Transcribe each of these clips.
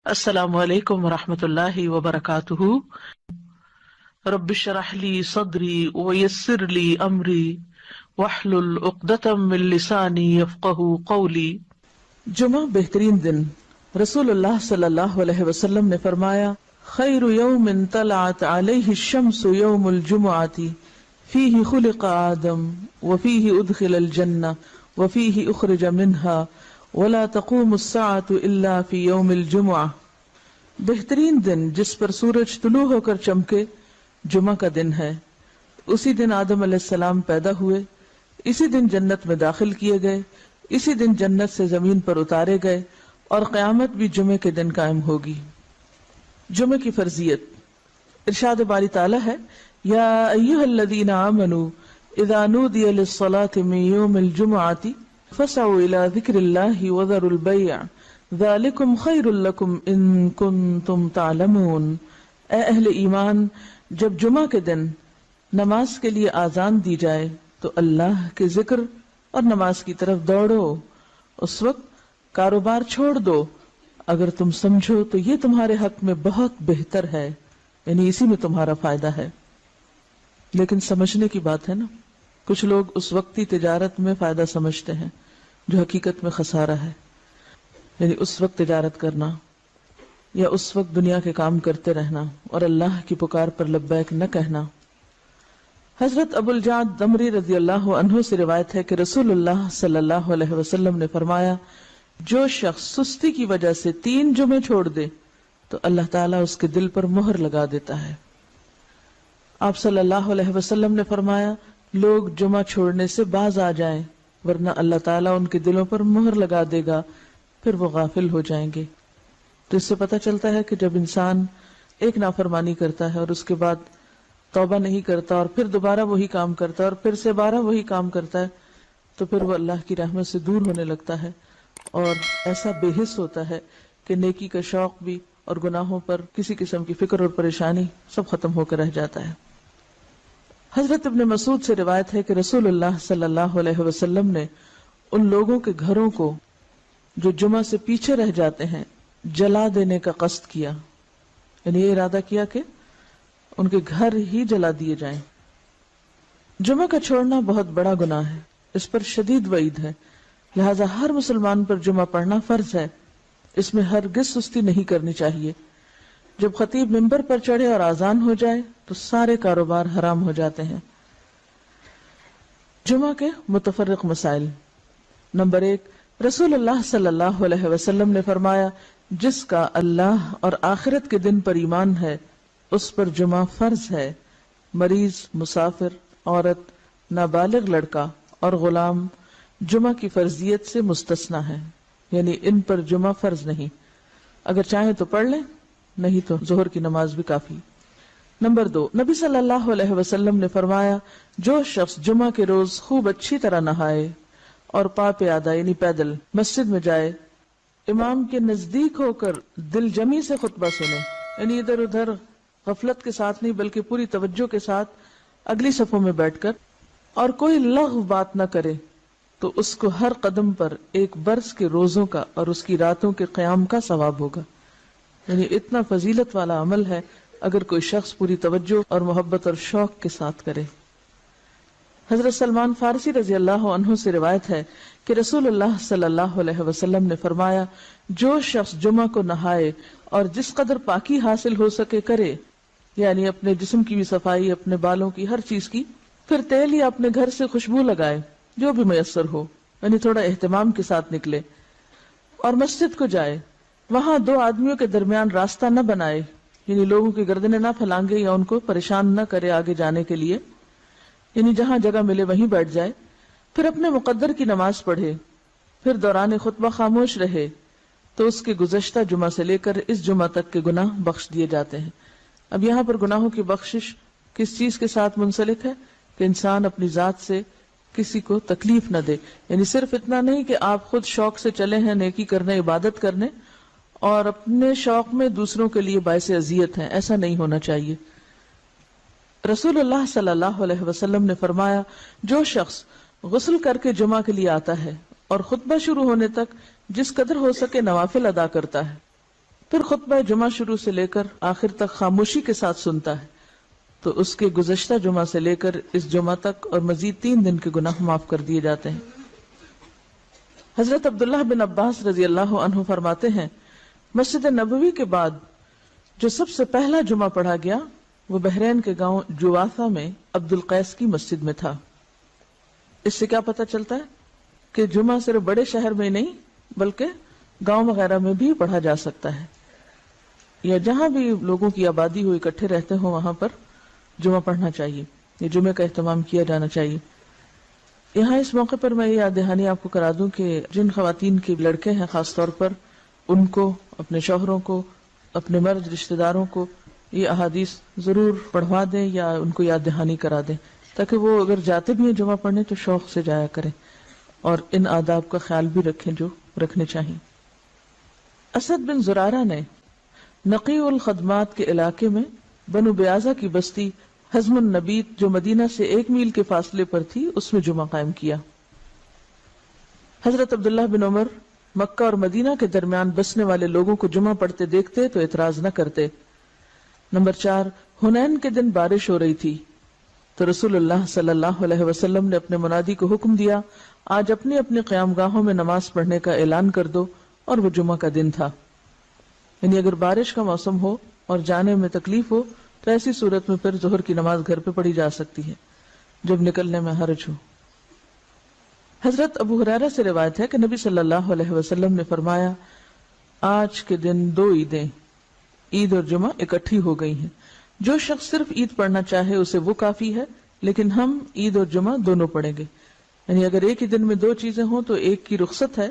السلام علیکم ورحمۃ اللہ وبرکاتہ۔ رب اشرح لی صدری ویسر لی امری واحلل عقدۃ من لسانی یفقہوا قولی۔ جمعہ بہترین دن۔ رسول اللہ صلی اللہ علیہ وسلم نے فرمایا، خیر یوم طلعت علیہ الشمس یوم الجمعۃ فیہ خلق آدم وفیہ ادخل الجنہ وفیہ اخرج منہا ولا تقوم الساعۃ الا فی یوم الجمعہ۔ بہترین دن جس پر سورج طلوع ہو کر چمکے جمعہ کا دن ہے۔ اسی دن آدم علیہ السلام پیدا ہوئے، اسی دن جنت میں داخل کیے گئے، اسی دن جنت سے زمین پر اتارے گئے، اور قیامت بھی جمعے کے دن قائم ہوگی۔ جمعے کی فرضیت، ارشاد باری تعالیٰ ہے، یا ایھا الذین آمنوا اذا نودی للصلاۃ من یوم الجمعۃ فاسعوا الی ذکر اللہ وذروا البیع ذالکم خیر لکم ان کنتم تعلمون۔ اے اہل ایمان، جب جمعہ کے دن نماز کے لیے آذان دی جائے تو اللہ کے ذکر اور نماز کی طرف دوڑو، اس وقت کاروبار چھوڑ دو، اگر تم سمجھو تو یہ تمہارے حق میں بہت بہتر ہے، یعنی اسی میں تمہارا فائدہ ہے۔ لیکن سمجھنے کی بات ہے نا، کچھ لوگ اس وقتی تجارت میں فائدہ سمجھتے ہیں جو حقیقت میں خسارہ ہے، یعنی اس وقت تجارت کرنا یا اس وقت دنیا کے کام کرتے رہنا اور اللہ کی پکار پر لبیک نہ کہنا۔ حضرت ابو الجعد دمری رضی اللہ عنہ سے روایت ہے کہ رسول اللہ صلی اللہ علیہ وسلم نے فرمایا، جو شخص سستی کی وجہ سے 3 جمعے چھوڑ دے تو اللہ تعالیٰ اس کے دل پر مہر لگا دیتا ہے۔ آپ صلی اللہ علیہ وسلم نے فرمایا، لوگ جمعہ چھوڑنے سے باز آ جائیں ورنہ اللہ تعالیٰ ان کے دلوں پر مہر لگا دے گا، پھر وہ غافل ہو جائیں گے۔ تو اس سے پتہ چلتا ہے کہ جب انسان ایک نافرمانی کرتا ہے اور اس کے بعد توبہ نہیں کرتا اور پھر دوبارہ وہی کام کرتا ہے اور پھر سے 12 وہی کام کرتا ہے تو پھر وہ اللہ کی رحمت سے دور ہونے لگتا ہے اور ایسا بے حس ہوتا ہے کہ نیکی کا شوق بھی اور گناہوں پر کسی قسم کی فکر اور پریشانی سب ختم ہو کر رہ جاتا ہے۔ حضرت ابن مسعود سے روایت ہے کہ رسول اللہ صلی اللہ علیہ وسلم نے ان لوگوں کے گھروں کو جو جمعہ سے پیچھے رہ جاتے ہیں جلا دینے کا قصد کیا، یعنی یہ ارادہ کیا کہ ان کے گھر ہی جلا دیے جائیں۔ جمعہ کا چھوڑنا بہت بڑا گناہ ہے، اس پر شدید وعید ہے، لہذا ہر مسلمان پر جمعہ پڑھنا فرض ہے، اس میں ہرگز سستی نہیں کرنی چاہیے۔ جب خطیب ممبر پر چڑھے اور آذان ہو جائے تو سارے کاروبار حرام ہو جاتے ہیں۔ جمعہ کے متفرق مسائل۔ نمبر 1، رسول اللہ صلی اللہ علیہ وسلم نے فرمایا، جس کا اللہ اور آخرت کے دن پر ایمان ہے اس پر جمعہ فرض ہے۔ مریض، مسافر، عورت، نابالغ لڑکا اور غلام جمعہ کی فرضیت سے مستثنی ہے، یعنی ان پر جمعہ فرض نہیں، اگر چاہیں تو پڑھ لیں، نہیں تو ظہر کی نماز بھی کافی۔ نمبر 2، نبی صلی اللہ علیہ وسلم نے فرمایا، جو شخص جمعہ کے روز خوب اچھی طرح نہائے اور پا پیادہ یعنی پیدل مسجد میں جائے، امام کے نزدیک ہو کر دل جمی سے خطبہ سنے، یعنی ادھر ادھر غفلت کے ساتھ نہیں بلکہ پوری توجہ کے ساتھ اگلی صفوں میں بیٹھ کر، اور کوئی لغو بات نہ کرے، تو اس کو ہر قدم پر 1 برس کے روزوں کا اور اس کی راتوں کے قیام کا ثواب ہوگا۔ یعنی اتنا فضیلت والا عمل ہے اگر کوئی شخص پوری توجہ اور محبت اور شوق کے ساتھ کرے۔ حضرت سلمان فارسی رضی اللہ عنہ سے روایت ہے کہ رسول اللہ صلی اللہ علیہ وسلم نے فرمایا، جو شخص جمعہ کو نہائے اور جس قدر پاکی حاصل ہو سکے کرے، یعنی اپنے جسم کی بھی صفائی، اپنے بالوں کی، ہر چیز کی، پھر تیل یا اپنے گھر سے خوشبو لگائے جو بھی میسر ہو، یعنی تھوڑا اہتمام کے ساتھ نکلے، اور مسجد کو جائے، وہاں 2 آدمیوں کے درمیان راستہ نہ بنائے، یعنی لوگوں کی گردنیں نہ پھلانگے یا ان کو پریشان نہ کرے آگے جانے کے لیے، یعنی جہاں جگہ ملے وہیں بیٹھ جائے، پھر اپنے مقدر کی نماز پڑھے، پھر دوران خطبہ خاموش رہے، تو اس کے گزشتہ جمعہ سے لے کر اس جمعہ تک کے گناہ بخش دیے جاتے ہیں۔ اب یہاں پر گناہوں کی بخشش کس چیز کے ساتھ منسلک ہے کہ انسان اپنی ذات سے کسی کو تکلیف نہ دے، یعنی صرف اتنا نہیں کہ آپ خود شوق سے چلے ہیں نیکی کرنے، عبادت کرنے، اور اپنے شوق میں دوسروں کے لیے باعث اذیت ہیں، ایسا نہیں ہونا چاہیے۔ رسول اللہ صلی اللہ علیہ وسلم نے فرمایا، جو شخص غسل کر کے جمعہ کے لیے آتا ہے اور خطبہ شروع ہونے تک جس قدر ہو سکے نوافل ادا کرتا ہے، پھر خطبہ جمعہ شروع سے لے کر آخر تک خاموشی کے ساتھ سنتا ہے تو اس کے گزشتہ جمعہ سے لے کر اس جمعہ تک اور مزید 3 دن کے گناہ معاف کر دیے جاتے ہیں۔ حضرت عبداللہ بن عباس رضی اللہ عنہ فرماتے ہیں مسجد نبوی کے بعد جو سب سے پہلا جمعہ پڑھا گیا وہ بحرین کے گاؤں جوافہ میں عبد القیس کی مسجد میں تھا۔ اس سے کیا پتہ چلتا ہے کہ جمعہ صرف بڑے شہر میں نہیں بلکہ گاؤں وغیرہ میں بھی پڑھا جا سکتا ہے، یا جہاں بھی لوگوں کی آبادی ہو اکٹھے رہتے ہوں وہاں پر جمعہ پڑھنا چاہیے، یہ جمعے کا اہتمام کیا جانا چاہیے۔ یہاں اس موقع پر میں یہ یاد دہانی آپ کو کرا دوں کہ جن خواتین کے لڑکے ہیں خاص طور پر ان کو، اپنے شوہروں کو، اپنے مرد رشتہ داروں کو یہ احادیث ضرور پڑھوا دیں یا ان کو یاد دہانی کرا دیں، تاکہ وہ اگر جاتے بھی ہیں جمعہ پڑھنے تو شوق سے جایا کریں اور ان آداب کا خیال بھی رکھیں جو رکھنے چاہیے۔ اسد بن زرارہ نے نقی الخدمات کے علاقے میں بنو بیازہ کی بستی حزم النبیت جو مدینہ سے 1 میل کے فاصلے پر تھی اس میں جمعہ قائم کیا۔ حضرت عبداللہ بن عمر مکہ اور مدینہ کے درمیان بسنے والے لوگوں کو جمعہ پڑھتے دیکھتے تو اعتراض نہ کرتے۔ نمبر 4، حنین کے دن بارش ہو رہی تھی تو رسول اللہ صلی اللہ علیہ وسلم نے اپنے منادی کو حکم دیا آج اپنی اپنی قیام گاہوں میں نماز پڑھنے کا اعلان کر دو، اور وہ جمعہ کا دن تھا۔ یعنی اگر بارش کا موسم ہو اور جانے میں تکلیف ہو تو ایسی صورت میں پھر ظہر کی نماز گھر پہ پڑھی جا سکتی ہے جب نکلنے میں حرج ہو۔ حضرت ابو ہریرہ سے روایت ہے کہ نبی صلی اللہ علیہ وسلم نے فرمایا آج کے دن 2 عیدیں عید اور جمعہ اکٹھی ہو گئی ہیں، جو شخص صرف عید پڑھنا چاہے اسے وہ کافی ہے، لیکن ہم عید اور جمعہ دونوں پڑھیں گے۔ یعنی اگر ایک ہی دن میں 2 چیزیں ہوں تو ایک کی رخصت ہے،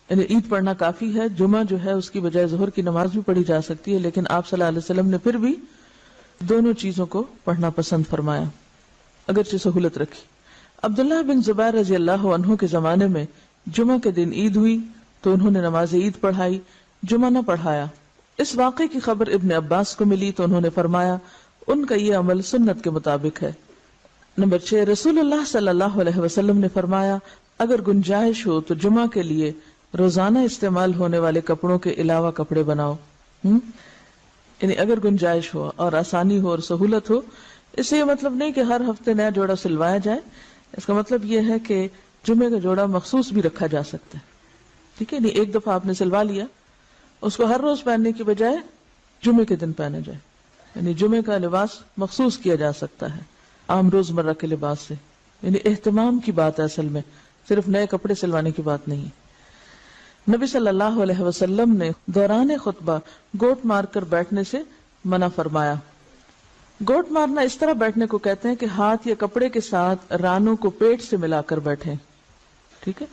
یعنی عید پڑھنا کافی ہے، جمعہ جو ہے اس کی بجائے ظہر کی نماز بھی پڑھی جا سکتی ہے، لیکن آپ صلی اللہ علیہ وسلم نے پھر بھی دونوں چیزوں کو پڑھنا پسند فرمایا اگرچہ سہولت رکھی۔ عبداللہ بن زبیر رضی اللہ عنہ کے زمانے میں جمعہ کے دن عید ہوئی تو انہوں نے نماز عید پڑھائی، جمعہ نہ پڑھایا۔ اس واقعے کی خبر ابن عباس کو ملی تو انہوں نے فرمایا ان کا یہ عمل سنت کے مطابق ہے۔ نمبر 6، رسول اللہ صلی اللہ علیہ وسلم نے فرمایا اگر گنجائش ہو تو جمعہ کے لیے روزانہ استعمال ہونے والے کپڑوں کے علاوہ کپڑے بناؤ۔ یعنی اگر گنجائش ہو اور آسانی ہو اور سہولت ہو، اس سے یہ مطلب نہیں کہ ہر ہفتے نیا جوڑا سلوایا جائے، اس کا مطلب یہ ہے کہ جمعے کا جوڑا مخصوص بھی رکھا جا سکتا ہے، ٹھیک ہے، نہیں ایک دفعہ آپ نے سلوا لیا اس کو ہر روز پہننے کی بجائے جمعے کے دن پہنا جائے، یعنی جمعے کا لباس مخصوص کیا جا سکتا ہے عام روزمرہ کے لباس سے۔ یعنی اہتمام کی بات ہے اصل میں، صرف نئے کپڑے سلوانے کی بات نہیں۔ نبی صلی اللہ علیہ وسلم نے دوران خطبہ گوٹ مار کر بیٹھنے سے منع فرمایا۔ گوٹ مارنا اس طرح بیٹھنے کو کہتے ہیں کہ ہاتھ یا کپڑے کے ساتھ رانوں کو پیٹ سے ملا کر بیٹھیں، ٹھیک ہے۔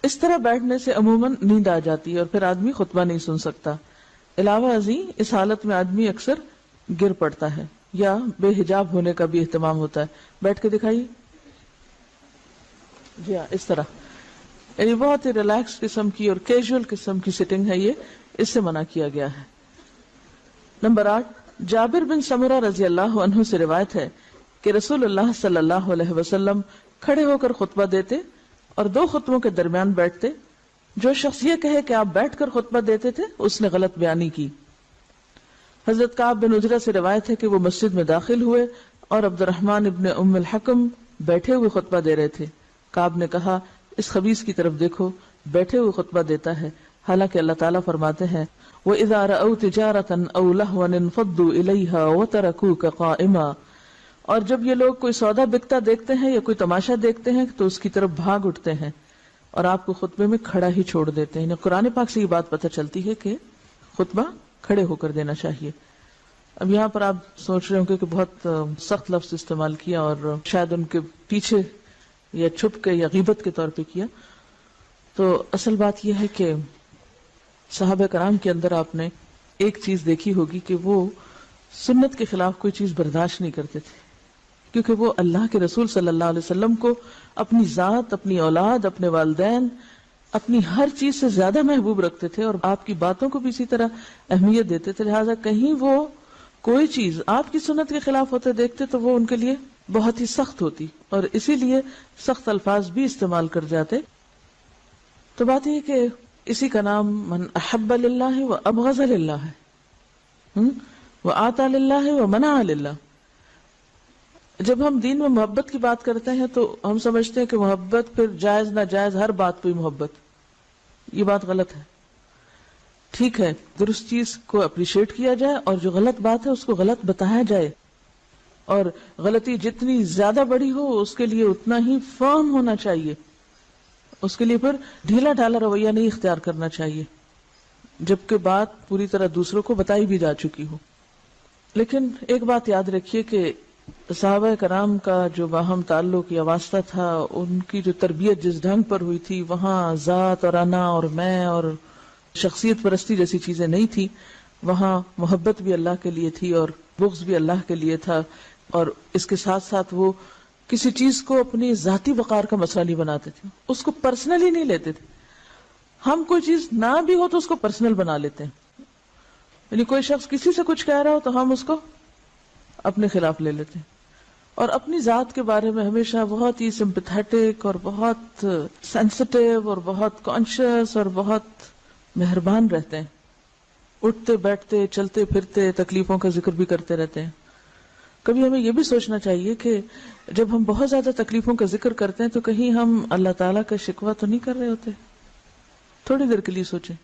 اس طرح بیٹھنے سے عموماً نیند آ جاتی ہے اور پھر آدمی خطبہ نہیں سن سکتا۔ علاوہ ازیں اس حالت میں آدمی اکثر گر پڑتا ہے یا بے حجاب ہونے کا بھی اہتمام ہوتا ہے۔ بیٹھ کے دکھائیے، جی ہاں، اس طرح، یعنی بہت ہی ریلیکس قسم کی اور کیجول قسم کی سٹنگ ہے، یہ اس سے منع کیا گیا ہے۔ نمبر 8، جابر بن سمرہ رضی اللہ عنہ سے روایت ہے کہ رسول اللہ صلی اللہ علیہ وسلم کھڑے ہو کر خطبہ دیتے اور 2 خطبوں کے درمیان بیٹھتے۔ جو شخص یہ کہے کہ آپ بیٹھ کر خطبہ دیتے تھے اس نے غلط بیانی کی۔ حضرت کعب بن عجرہ سے روایت ہے کہ وہ مسجد میں داخل ہوئے اور عبد الرحمن ابن ام الحکم بیٹھے ہوئے خطبہ دے رہے تھے۔ کعب نے کہا اس خبیث کی طرف دیکھو، بیٹھے ہوئے خطبہ دیتا ہے، حالانکہ اللہ تعالیٰ فرماتے ہیں وَإِذَا رَأَوْا تِجَارَةً أَوْ لَهْوًا انفضوا إِلَيْهَا وَتَرَكُوكَ قَائِمًا، اور جب یہ لوگ کوئی سودا بکتا دیکھتے ہیں یا کوئی تماشا دیکھتے ہیں تو اس کی طرف بھاگ اٹھتے ہیں اور آپ کو خطبے میں کھڑا ہی چھوڑ دیتے ہیں۔ قرآن پاک سے یہ بات پتہ چلتی ہے کہ خطبہ کھڑے ہو کر دینا چاہیے۔ اب یہاں پر آپ سوچ رہے ہوں کہ بہت سخت لفظ استعمال کیا اور شاید ان کے پیچھے یا چھپ کے یا غیبت کے طور پہ کیا، تو اصل بات یہ ہے کہ صحابہ کرام کے اندر آپ نے ایک چیز دیکھی ہوگی کہ وہ سنت کے خلاف کوئی چیز برداشت نہیں کرتے تھے، کیونکہ وہ اللہ کے رسول صلی اللہ علیہ وسلم کو اپنی ذات، اپنی اولاد، اپنے والدین، اپنی ہر چیز سے زیادہ محبوب رکھتے تھے اور آپ کی باتوں کو بھی اسی طرح اہمیت دیتے تھے، لہٰذا کہیں وہ کوئی چیز آپ کی سنت کے خلاف ہوتے دیکھتے تو وہ ان کے لیے بہت ہی سخت ہوتی اور اسی لیے سخت الفاظ بھی استعمال کر جاتے۔ تو بات یہ کہ اسی کا نام من احب للہ و ابغض للہ ہے، و آتا للہ و منع للہ۔ جب ہم دین میں محبت کی بات کرتے ہیں تو ہم سمجھتے ہیں کہ محبت پھر جائز ناجائز ہر بات پہ محبت، یہ بات غلط ہے۔ ٹھیک ہے، درست چیز کو اپریشیٹ کیا جائے اور جو غلط بات ہے اس کو غلط بتایا جائے، اور غلطی جتنی زیادہ بڑی ہو اس کے لیے اتنا ہی فرم ہونا چاہیے، اس کے لیے پھر ڈھیلا ڈھالا رویہ نہیں اختیار کرنا چاہیے، جبکہ بات پوری طرح دوسروں کو بتائی بھی جا چکی ہو۔ لیکن ایک بات یاد رکھیے کہ صحابہ کرام کا جو باہم تعلق یا واسطہ تھا، ان کی جو تربیت جس ڈھنگ پر ہوئی تھی، وہاں ذات اور انا اور میں اور شخصیت پرستی جیسی چیزیں نہیں تھی، وہاں محبت بھی اللہ کے لیے تھی اور بغض بھی اللہ کے لیے تھا، اور اس کے ساتھ ساتھ وہ کسی چیز کو اپنی ذاتی وقار کا مسئلہ نہیں بناتے تھے، اس کو پرسنلی نہیں لیتے تھے۔ ہم کوئی چیز نہ بھی ہو تو اس کو پرسنل بنا لیتے ہیں، یعنی کوئی شخص کسی سے کچھ کہہ رہا ہو تو ہم اس کو اپنے خلاف لے لیتے ہیں، اور اپنی ذات کے بارے میں ہمیشہ بہت ہی سمپیتھیٹک اور بہت سینسٹیو اور بہت کانشیس اور بہت مہربان رہتے ہیں، اٹھتے بیٹھتے چلتے پھرتے تکلیفوں کا ذکر بھی کرتے رہتے ہیں۔ کبھی ہمیں یہ بھی سوچنا چاہیے کہ جب ہم بہت زیادہ تکلیفوں کا ذکر کرتے ہیں تو کہیں ہم اللہ تعالیٰ کا شکوہ تو نہیں کر رہے ہوتے؟ تھوڑی دیر کے لیے سوچیں،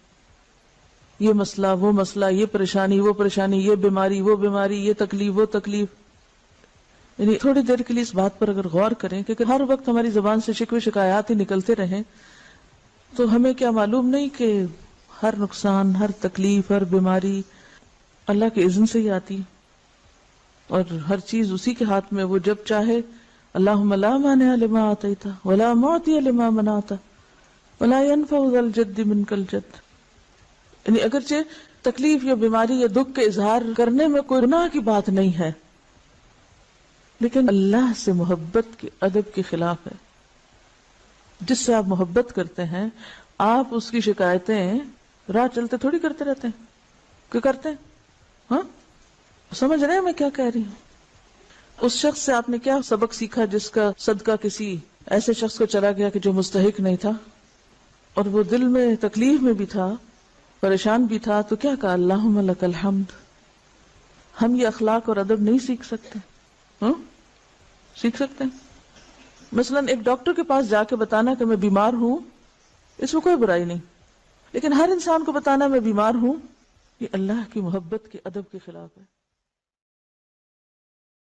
یہ مسئلہ وہ مسئلہ، یہ پریشانی وہ پریشانی، یہ بیماری وہ بیماری، یہ تکلیف وہ تکلیف، یعنی تھوڑی دیر کے لیے اس بات پر اگر غور کریں کہ ہر وقت ہماری زبان سے شکوے شکایات ہی نکلتے رہیں تو ہمیں کیا معلوم نہیں کہ ہر نقصان، ہر تکلیف، ہر بیماری اللہ کے اذن سے ہی آتی ہے، اور ہر چیز اسی کے ہاتھ میں، وہ جب چاہے۔ اللہم لا مانع لما اعطیت ولا معطی لما منعت ولا ينفع ذا الجد منک الجد۔ یعنی اگرچہ تکلیف یا بیماری یا دکھ کے اظہار کرنے میں کوئی گناہ کی بات نہیں ہے، لیکن اللہ سے محبت کے ادب کے خلاف ہے۔ جس سے آپ محبت کرتے ہیں آپ اس کی شکایتیں راہ چلتے تھوڑی کرتے رہتے ہیں، کیوں کرتے ہیں؟ ہاں، سمجھ رہے ہیں میں کیا کہہ رہی ہوں؟ اس شخص سے آپ نے کیا سبق سیکھا جس کا صدقہ کسی ایسے شخص کو چلا گیا کہ جو مستحق نہیں تھا، اور وہ دل میں تکلیف میں بھی تھا، پریشان بھی تھا، تو کیا کہا؟ اللہم لک الحمد۔ ہم یہ اخلاق اور ادب نہیں سیکھ سکتے؟ ہاں سیکھ سکتے ہیں۔ مثلا ایک ڈاکٹر کے پاس جا کے بتانا کہ میں بیمار ہوں، اس میں کوئی برائی نہیں، لیکن ہر انسان کو بتانا میں بیمار ہوں، یہ اللہ کی محبت کے ادب کے خلاف ہے۔